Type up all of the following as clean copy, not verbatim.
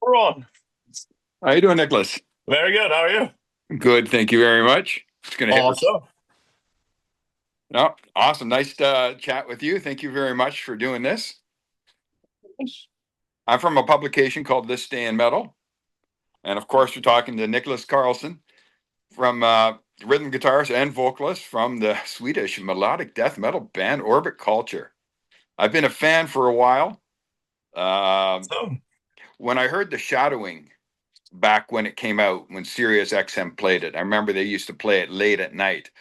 Ron. How you doing, Nicholas? Very good. How are you? Good, thank you very much. Just gonna hit. Awesome. No, awesome. Nice to chat with you. Thank you very much for doing this. I'm from a publication called This Day in Metal, and of course, we're talking to Niklas Karlsson from rhythm guitarist and vocalist from the Swedish melodic death metal band Orbit Culture. I've been a fan for a while. So, When I heard the Shadowing back when it came out, when SiriusXM played it, I remember they used to play it late at night.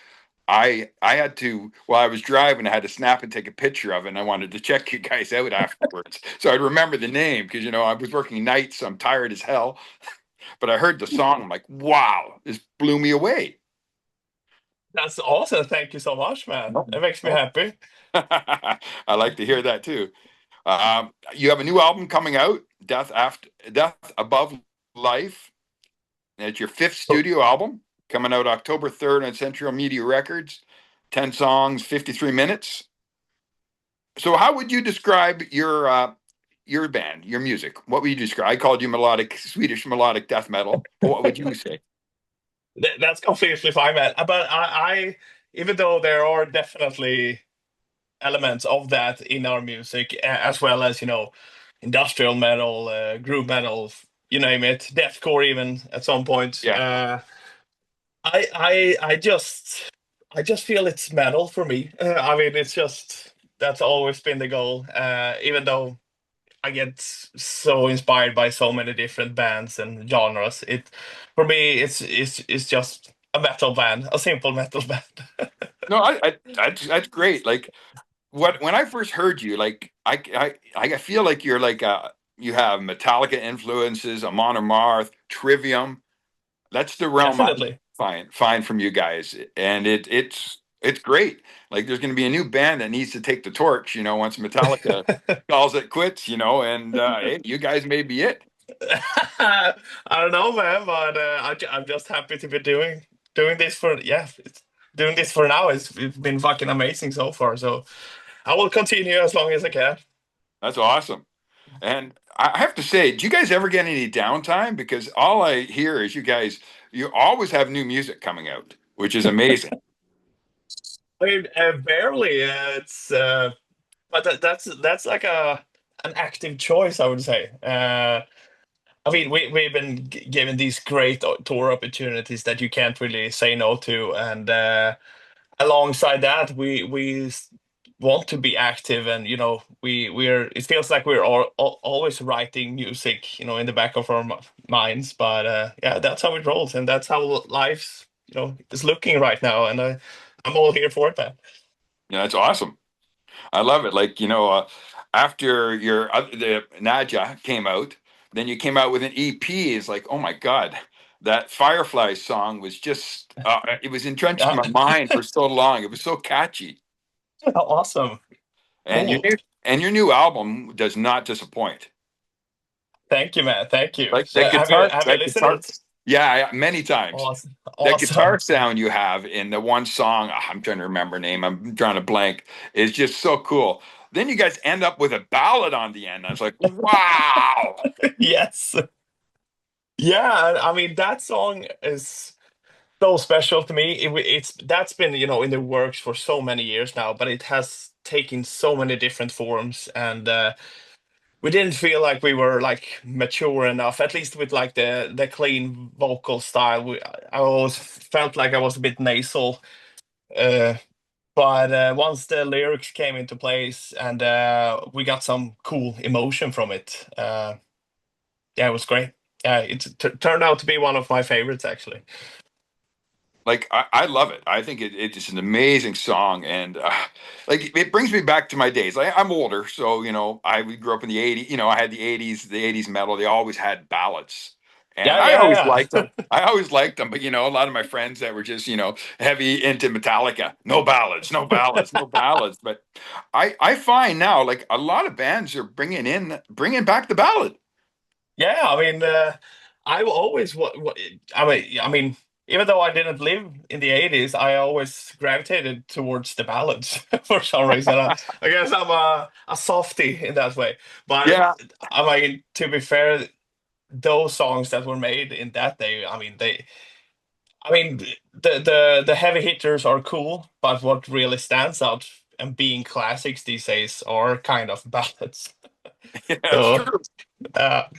I had to while I was driving, I had to snap and take a picture of it, and I wanted to check you guys out afterwards. So I'd remember the name because I was working nights, so I'm tired as hell. But I heard the song, I'm like, wow, this blew me away. that's awesome. Thank you so much, man. No. It makes me No. happy. I like to hear that too. You have a new album coming out, Death Above Life. And it's your fifth studio album coming out October 3rd on Central Media Records. 10 songs, 53 minutes. So how would you describe your band, your music? What would you describe? I called you melodic Swedish melodic death metal. What would you say? That's completely fine, man. But even though there are definitely elements of that in our music, as well as industrial metal, groove metal, you name it, deathcore, even at some point. Yeah, I just feel it's metal for me. I mean, it's just that's always been the goal. Even though I get so inspired by so many different bands and genres, it for me it's just a metal band, a simple metal band. no, that's great. Like when I first heard you, like I feel like you're like you have Metallica influences, Amon Amarth, Trivium. That's the realm I Definitely. find from you guys, and it's great. Like there's going to be a new band that needs to take the torch, once Metallica calls it quits, and hey, you guys may be it. I don't know, man, but I'm just happy to be doing this for doing this for now. It's been fucking amazing so far. So I will continue as long as I can. That's awesome. And I have to say, do you guys ever get any downtime? Because all I hear is you always have new music coming out, which is amazing. I mean, barely. But that's like a an active choice, I would say. I mean, we've been given these great tour opportunities that you can't really say no to, and alongside that, we want to be active, and we're it feels like we're always writing music, in the back of our minds. But yeah, that's how it rolls, and that's how life's is looking right now, and I'm all here for that. Yeah, that's awesome. I love it. Like, after the Nadja came out, then you came out with an EP. It's like, oh my God, that Firefly song was just, it was entrenched in Yeah. my mind for so long. It was so catchy. Awesome. And Cool. your new album does not disappoint. Thank you, man. Thank you. Like So that guitar, have you that listened to guitar, it? yeah, many times. Awesome. That Awesome. guitar sound you have in the one song, I'm trying to remember name, I'm drawing a blank, is just so cool. Then you guys end up with a ballad on the end. I was like, wow. Yes. Yeah, I mean that song is so special to me. It's that's been in the works for so many years now, but it has taken so many different forms, and we didn't feel like we were like mature enough, at least with like the clean vocal style. I always felt like I was a bit nasal, uh, but once the lyrics came into place and we got some cool emotion from it, yeah, it was great. Yeah, it turned out to be one of my favorites actually. Like I love it. I think it's an amazing song, and like it brings me back to my days. I'm older, so I we grew up in the '80s. I had the '80s metal. They always had ballads, and Yeah, I always yeah, liked them. I always liked them, but a lot of my friends that were just heavy into Metallica, no ballads, no ballads, no ballads. But I find now like a lot of bands are bringing back the ballad. yeah. I mean, I always I mean, even though I didn't live in the '80s, I always gravitated towards the ballads for some reason. I guess I'm a softie in that way. But Yeah, I mean, to be fair. those songs that were made in that day, I mean, the heavy hitters are cool, but what really stands out and being classics these days are kind of ballads. Yeah, that's So, true. uh, so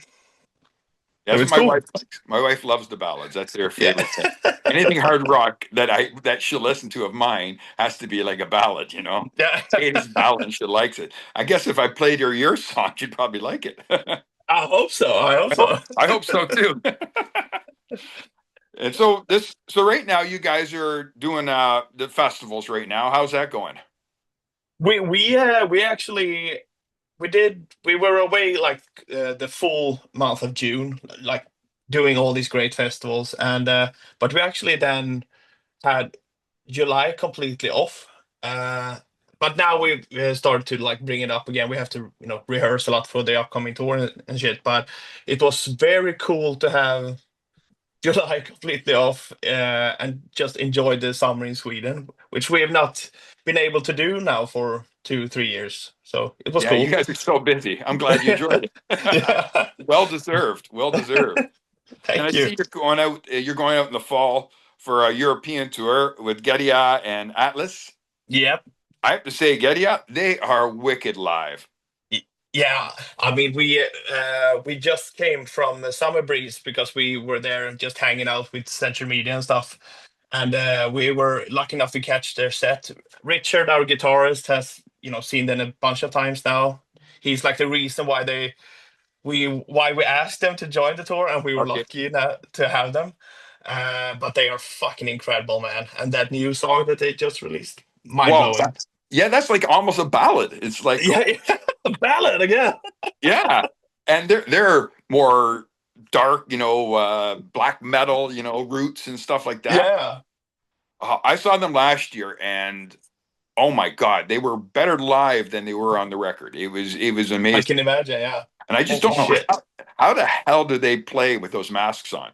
That's what it's my wife cool. likes. My wife loves the ballads. That's their Yeah. favorite thing. Anything hard rock that she'll listen to of mine has to be like a ballad, you know. Yeah. It's ballad and she likes it. I guess if I played her your song, she'd probably like it. I hope so. I hope so. I hope so too. And so right now you guys are doing the festivals right now. How's that going? We actually we were away like the full month of June, like doing all these great festivals, and but we actually then had July completely off. Uh, but now we've started to like bring it up again. We have to, rehearse a lot for the upcoming tour and shit. But it was very cool to have July completely off and just enjoy the summer in Sweden, which we have not been able to do now for 2, 3 years. So it was Yeah, you cool. guys are so busy. I'm glad you enjoyed it. Yeah. Well deserved. Well deserved. And I Thank you. see you're going out. You're going out in the fall for a European tour with Gedia and Atlas. Yep. I have to say, Gedia, they are wicked live. Y- Yeah, I mean we just came from Summer Breeze because we were there just hanging out with Central Media and stuff, and we were lucky enough to catch their set. Richard, our guitarist, has seen them a bunch of times now. He's like the reason why we asked them to join the tour, and we were Okay. lucky to have them. But they are fucking incredible, man! And that new song that they just released, mind Well, blowing. yeah, that's like almost a ballad. It's like, Yeah, yeah, a ballad again. yeah, and they're more dark, black metal, roots and stuff like that. Yeah. I saw them last year, and oh my God, they were better live than they were on the record. It was I amazing, can imagine, yeah. and I just Holy don't know shit. how the hell do they play with those masks on?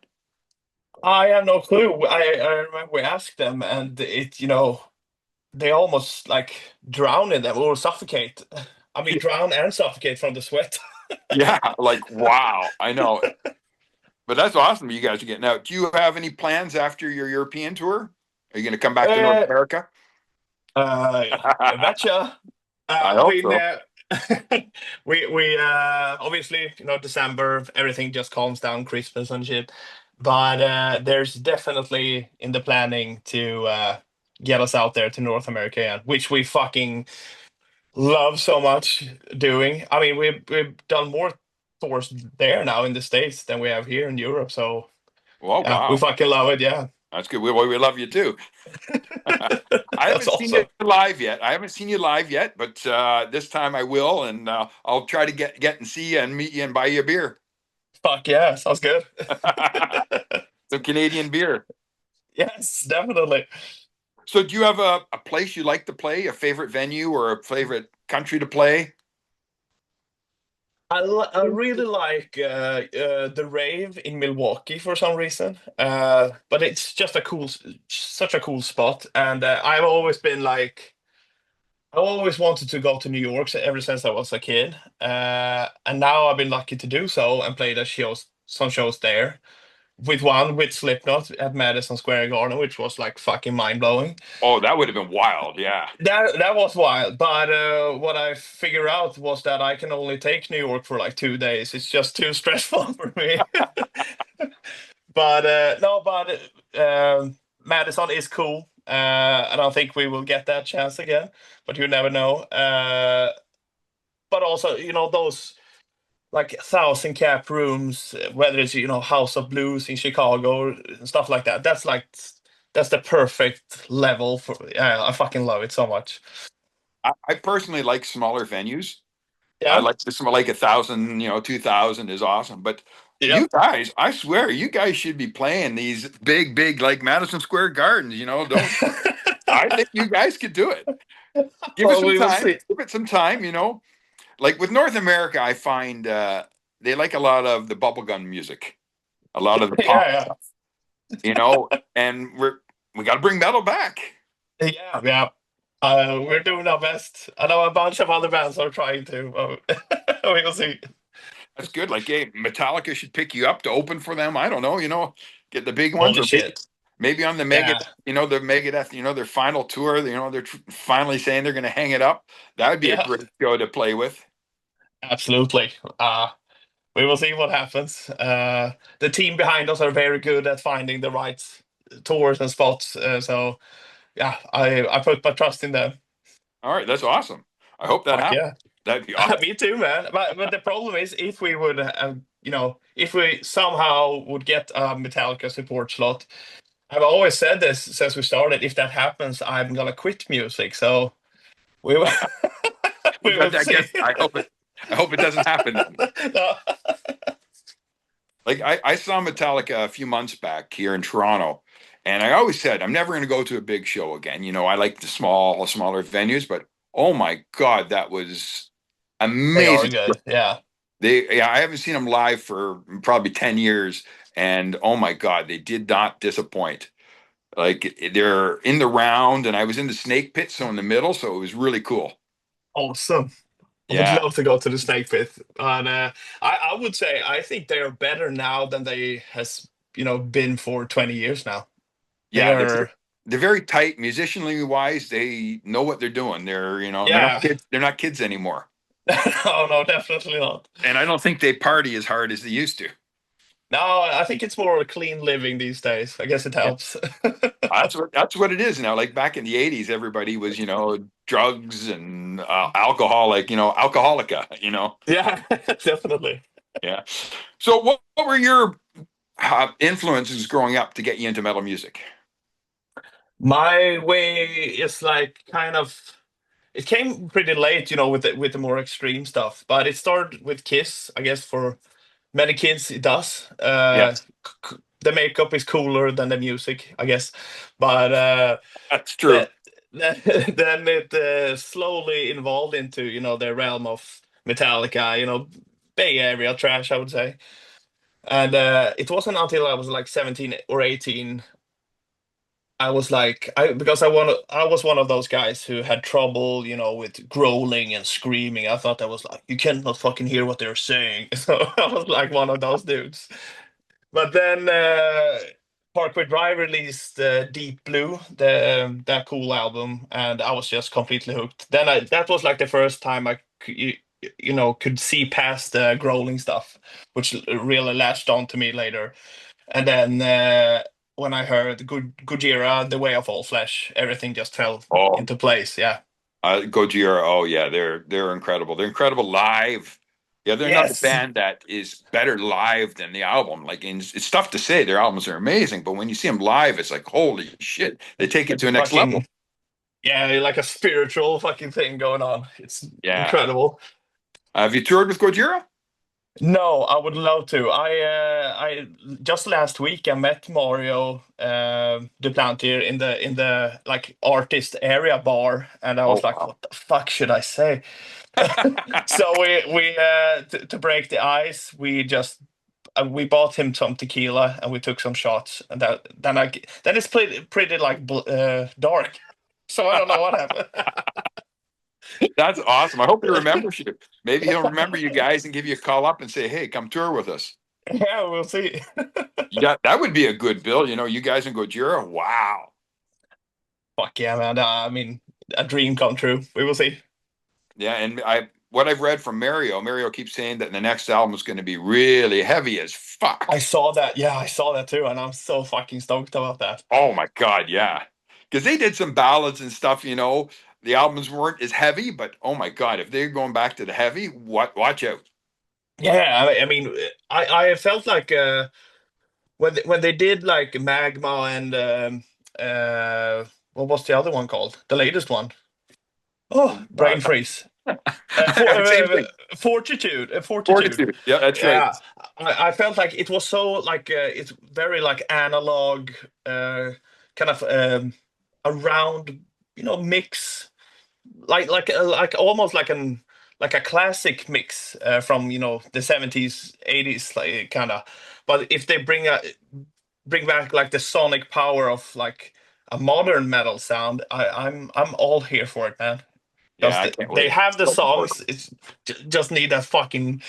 I have no clue. I remember we asked them and they almost like drown in them or suffocate. I mean, drown and suffocate from the sweat. Yeah, like wow, I know, but that's awesome. You guys are getting out. Do you have any plans after your European tour? Are you going to come back to North Uh, America? you betcha. I I hope mean, so. we obviously, December, everything just calms down, Christmas and shit. But there's definitely in the planning to get us out there to North America, yeah, which we fucking love so much doing. I mean, we've done more tours there now in the States than we have here in Europe. So Oh yeah, we wow, fucking love it. Yeah, that's good. We love you too. I that's haven't seen you awesome. live yet. I haven't seen you live yet, but this time I will, and I'll try to get and see you and meet you and buy you a beer, Fuck yeah, sounds good. some Canadian beer. Yes, definitely. So, do you have a place you like to play, a favorite venue, or a favorite country to play? I really like the rave in Milwaukee for some reason, but it's just such a cool spot, and I always wanted to go to New York ever since I was a kid, and now I've been lucky to do so and play some shows there. With Slipknot at Madison Square Garden, which was like fucking mind blowing. Oh, that would have been wild. Yeah. That was wild, but what I figured out was that I can only take New York for like 2 days. It's just too stressful for me. But no, but Madison is cool. I don't think we will get that chance again, but you never know. But also, those like 1,000 cap rooms, whether it's House of Blues in Chicago and stuff like that. That's the perfect level for. Yeah, I fucking love it so much. I personally like smaller venues. I Yeah. like this like 1,000, 2,000 is awesome. But you Yep. guys, I swear, you guys should be playing these big like Madison Square Gardens. Don't I think you guys could do it? Give it Well, some we will time. see. Give it some time. Like with North America, I find they like a lot of the bubblegum music, a lot of the pop, Yeah, and we got to bring metal back. yeah, yeah, yeah. We're doing our best. I know a bunch of other bands are trying to. We will see. That's good. Like, hey, Metallica should pick you up to open for them. I don't know, get the big ones, Holy or maybe shit. maybe on the Yeah, Megadeth, their final tour. They're finally saying they're going to hang it up. That would be a yeah, great show to play with. absolutely. We will see what happens. The team behind us are very good at finding the right tours and spots. So yeah, I put my trust in them. All right, that's awesome. I hope that Fuck happens. yeah. That'd be awesome. Me too, man. But the problem is, if we would, if we somehow would get a Metallica support slot, I've always said this since we started. If that happens, I'm gonna quit music. So we will, We we got will that see. guess. I hope it doesn't happen then. No. Like I saw Metallica a few months back here in Toronto, and I always said I'm never going to go to a big show again. I like the smaller venues, but oh my God, that was They are amazing. good. Yeah. Yeah, I haven't seen them live for probably 10 years, and oh my God, they did not disappoint. Like, they're in the round, and I was in the snake pit, so in the middle, so it was really cool. Awesome. I would Yeah, love to go to the Snake Pit, and I would say I think they are better now than they has been for 20 years now. They yeah, are, they're very tight musicianly wise. They know what they're doing. They're not yeah. kids. They're not kids anymore. No, no, definitely not. And I don't think they party as hard as they used to. No, I think it's more clean living these days. I guess it Yeah. helps. That's what it is now. Like back in the 80s, everybody was, drugs and alcohol, like, alcoholica. Yeah, definitely. Yeah. So what were your influences growing up to get you into metal music? My way is like kind of it came pretty late, with the more extreme stuff. But it started with Kiss, I guess for many kids it does. Yes, The makeup is cooler than the music, I guess. But that's true. that, then it slowly evolved into the realm of Metallica, Bay Area trash, I would say. And it wasn't until I was like 17 or 18 I was like, because I was one of those guys who had trouble, with growling and screaming. I thought I was like, you cannot fucking hear what they're saying. So I was like one of those dudes. But then Parkway Drive released Deep Blue, that cool album, and I was just completely hooked. Then that was like the first time I could see past the growling stuff, which really latched on to me later. And then when I heard Gojira, The Way of All Flesh, everything just fell Oh, into place. Yeah. Gojira. Oh yeah, they're incredible. They're incredible live. Yeah, they're another Yes. band that is better live than the album. Like, and it's tough to say their albums are amazing, but when you see them live, it's like holy shit, they take it to a next level. Fucking, yeah, like a spiritual fucking thing going on. It's Yeah. incredible. Have you toured with Gojira? No, I would love to. I just last week I met Mario Duplantier in the like artist area bar, and I Oh was like, wow. what the fuck should I say? So we to break the ice, we bought him some tequila and we took some shots, and then it's pretty like dark. So I don't know what happened. That's awesome. I hope he remembers you. Maybe he'll remember you guys and give you a call up and say, "Hey, come tour with us." Yeah, we'll see. Yeah, that would be a good bill. You guys and Gojira. Wow. Fuck yeah, man. I mean, a dream come true. We will see. Yeah, and what I've read from Mario keeps saying that the next album is going to be really heavy as I fuck. saw that. Yeah, I saw that too, and I'm so fucking stoked about that. Oh my God, yeah. Because they did some ballads and stuff. The albums weren't as heavy, but oh my God, if they're going back to the heavy, watch out. Yeah, I mean, I felt like when they did like Magma and what was the other one called? The latest one. Oh, brain freeze. Same thing. Fortitude, fortitude. Fortitude. Yeah, that's right. Yeah, I felt like it was so like it's very like analog, kind of around, mix, like almost like a classic mix from the 70s, 80s, like kind of. But if they bring back like the sonic power of like a modern metal sound, I'm all here for it, man. Yeah, Because I can't they wait. have the Looking forward. songs. It's just need that fucking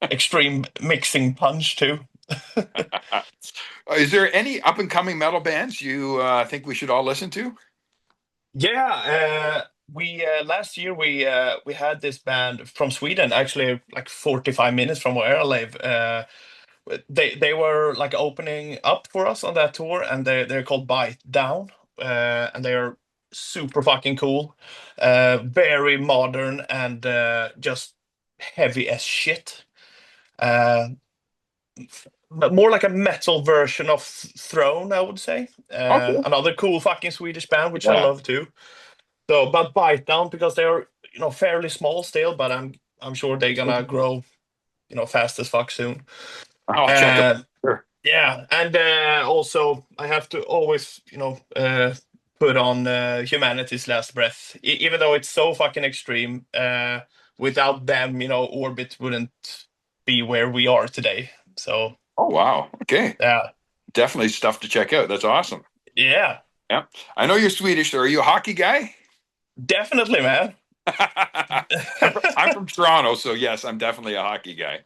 extreme mixing punch too. Is there any up and coming metal bands you think we should all listen to? Yeah, we last year we had this band from Sweden, actually like 45 minutes from where I live. They were like opening up for us on that tour, and they're called Bite Down, and they're super fucking cool, very modern and just heavy as shit. Uh, but more like a metal version of Throne, I would say. Okay. Another cool fucking Swedish band, which I Yeah. love too. So, but Bite Down because they're fairly small still, but I'm sure they're gonna grow fast as fuck soon. I'll check them. Uh, Sure. yeah, and also I have to always put on Humanity's Last Breath, even though it's so fucking extreme. Without them, Orbit wouldn't be where we are today. So Oh, wow. Okay. yeah, Definitely stuff to check out. That's awesome. yeah, Yeah. I know you're Swedish. So are you a hockey guy? definitely, man. I'm from Toronto, so yes, I'm definitely a hockey guy.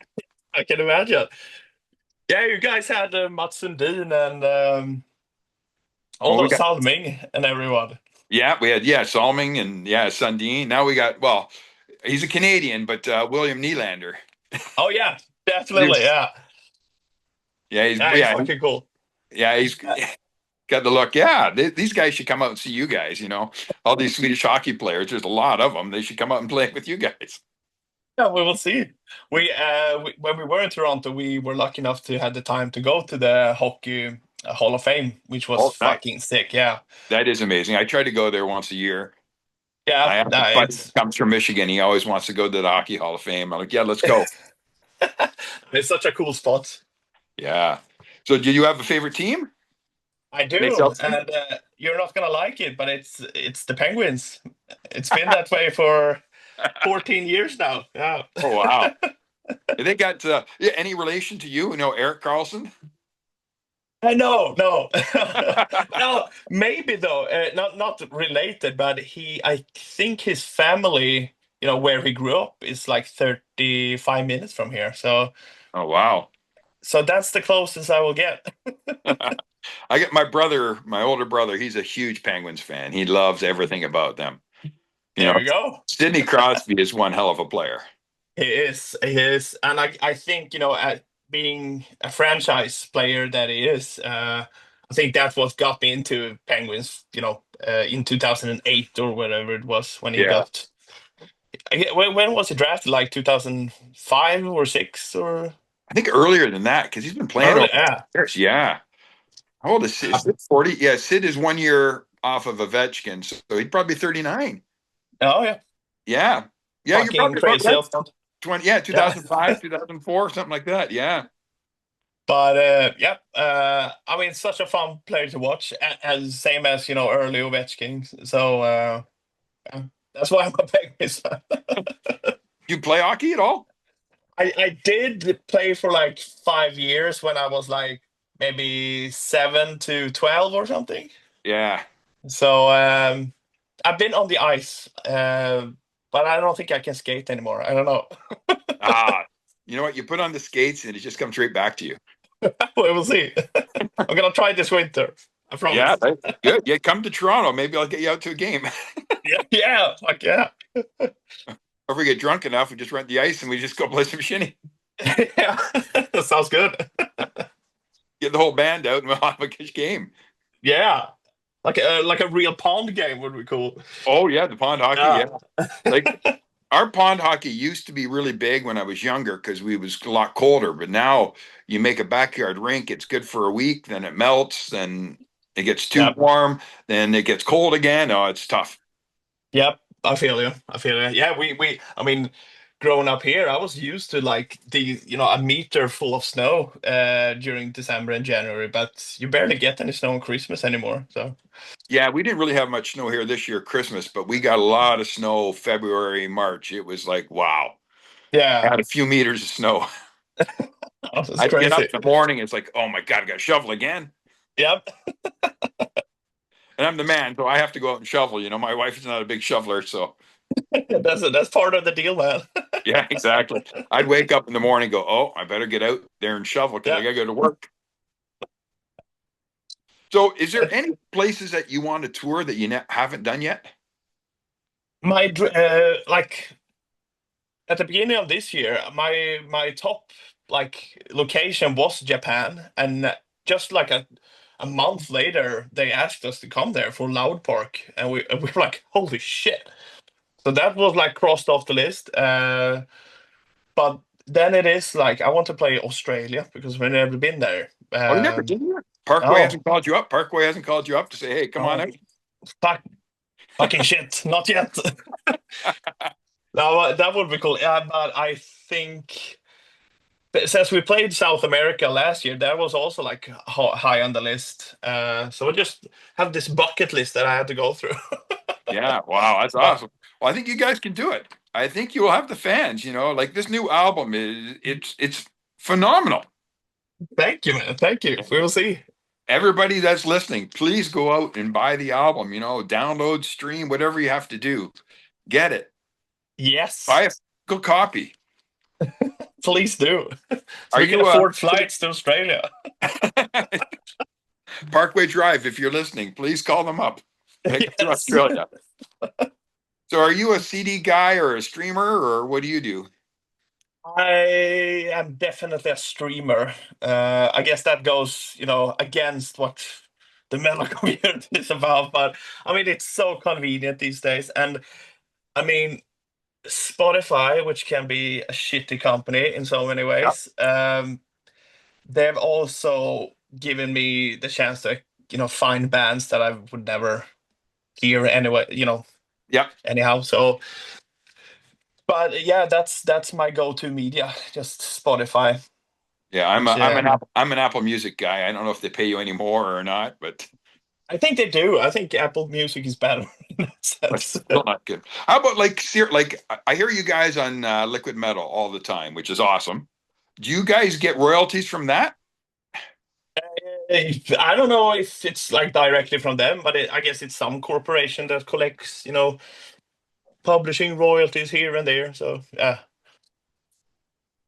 I can imagine. Yeah, you guys had Mats Sundin and all Well, we those got Salming and everyone. yeah, we had Salming and Sundin. Now we got he's a Canadian, but William Nylander. Oh yeah, definitely. Yeah, yeah, he's fucking cool. He's got the look. Yeah, these guys should come out and see you guys. All these Swedish hockey players. There's a lot of them. They should come out and play with you guys. Yeah, we will see. When we were in Toronto, we were lucky enough to have the time to go to the Hockey Hall of Fame, which was Oh, nice. fucking sick. Yeah, That is amazing. I try to go there once a year. yeah, I have a nah, buddy that comes from Michigan. He always wants to go to the Hockey Hall of Fame. I'm like, yeah, let's go. it's such a cool spot. Yeah. So, do you have a favorite team? I do, NHL team? and you're not gonna like it, but it's the Penguins. It's been that way for 14 years now. Yeah. Oh, wow. They got any relation to you? Eric Carlson? I know, no. Well, maybe though, not related, but I think his family, where he grew up, is like 35 minutes from here. Oh, wow. So that's the closest I will get. I get my older brother, he's a huge Penguins fan. He loves everything about them. You know, There you go. Sidney Crosby is one hell of a player. He is, and I think at being a franchise player that he is, I think that's what got me into Penguins. In 2008 or whatever it was when he Yeah. got. When was he drafted? Like 2005 or six or I think earlier than that, because he's been playing early? over Yeah. the years. Yeah. How old is Sid? Is Sid 40? Yeah, Sid is 1 year off of Ovechkin, so he'd probably be 39. Oh yeah. Yeah. Yeah, you're Fucking probably about crazy. right. 20, yeah, Yeah. 2005, 2004, something like that. Yeah. But yeah, I mean, such a fun player to watch, as same as early Ovechkin. So yeah, that's why I'm a Penguins fan. You play hockey at all? I did play for like 5 years when I was like maybe 7 to 12 or something. Yeah. So I've been on the ice, but I don't think I can skate anymore. I don't know. Ah, you know what? You put on the skates and it just comes right back to you. We'll see. I'm gonna try this winter. I Yeah, promise. good. Yeah, come to Toronto. Maybe I'll get you out to a game. Yeah, yeah, fuck yeah. Or if we get drunk enough, we just rent the ice and we just go play some shinny. Yeah, that sounds good. Get the whole band out and we'll have a good game. Yeah, like a real pond game would be cool. Oh yeah, the pond hockey. Yeah, Yeah, like our pond hockey used to be really big when I was younger because we was a lot colder. But now you make a backyard rink, it's good for a week, then it melts, then it gets too yep, warm, then it gets cold again. Oh, it's tough. yep. I feel you. I feel you. Yeah, we. I mean, growing up here, I was used to like a meter full of snow during December and January, but you barely get any snow on Christmas anymore. So Yeah, we didn't really have much snow here this year, Christmas, but we got a lot of snow February, March. It was like, wow. I yeah, had a few meters of snow. oh, that's I'd get up crazy. in the morning. It's like, oh my God, I got to shovel again. Yep, And I'm the man, so I have to go out and shovel. My wife is not a big shoveler. So, that's part of the deal, man. Yeah, exactly. I'd wake up in the morning and go, oh, I better get out there and shovel because I Yeah. gotta go to work. So is there any places that you want to tour that you haven't done yet? Like at the beginning of this year, my top like location was Japan, and just like a month later, they asked us to come there for Loud Park, and we were like, holy shit! So that was like crossed off the list. But then it is like I want to play Australia because we've never been there. Oh, you never did you? Parkway Oh, hasn't called you up. Parkway hasn't called you up to say, hey, come on oh, out. fuck, fucking shit, not yet. No, that would be cool. Yeah, but I think since we played South America last year, that was also like high on the list. So I just have this bucket list that I had to go through. Yeah, wow, that's But awesome. Well, I think you guys can do it. I think you will have the fans, like this new album it's phenomenal. thank you, man. Thank you. We will see. Everybody that's listening, please go out and buy the album, download, stream, whatever you have to do. Get it. Buy Yes, a physical copy. please do. So Are we can you afford flights to Australia. Parkway Drive, if you're listening, please call them up. Take it to Yes. Australia. So are you a CD guy or a streamer or what do you do? I am definitely a streamer. I guess that goes, against what the metal community is about. But I mean, it's so convenient these days. And I mean, Spotify, which can be a shitty company in so many Yeah. ways, they've also given me the chance to, find bands that I would never hear anyway, Yeah. anyhow. So, but yeah, that's my go-to media, just Spotify, Yeah, which I'm an Apple Music guy. I don't know if they pay you any more or not, but I think they do. I think Apple Music is better in that but sense. still not good. How about like I hear you guys on Liquid Metal all the time, which is awesome. Do you guys get royalties from that? I don't know if it's like directly from them, but I guess it's some corporation that collects, publishing royalties here and there. So yeah,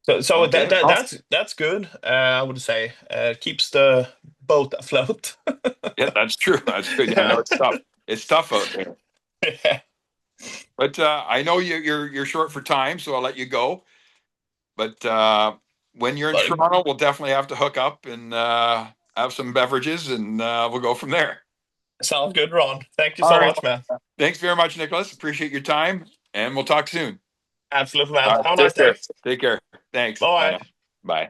so that, Okay. that Well, that's good. I would say keeps the boat afloat. yeah, that's true. That's good. I know Yeah. it's tough. It's tough out there. Yeah. But I know you're short for time, so I'll let you go. But when you're in But Toronto, we'll definitely have to hook up and have some beverages, and we'll go from there. sounds good, Ron. Thank you All so right. much, man. Thanks very much, Nicholas. Appreciate your time, and we'll talk soon. Absolutely, man. All right. Have a nice Take day. care. Take care. Thanks. Bye Bye. now. Bye.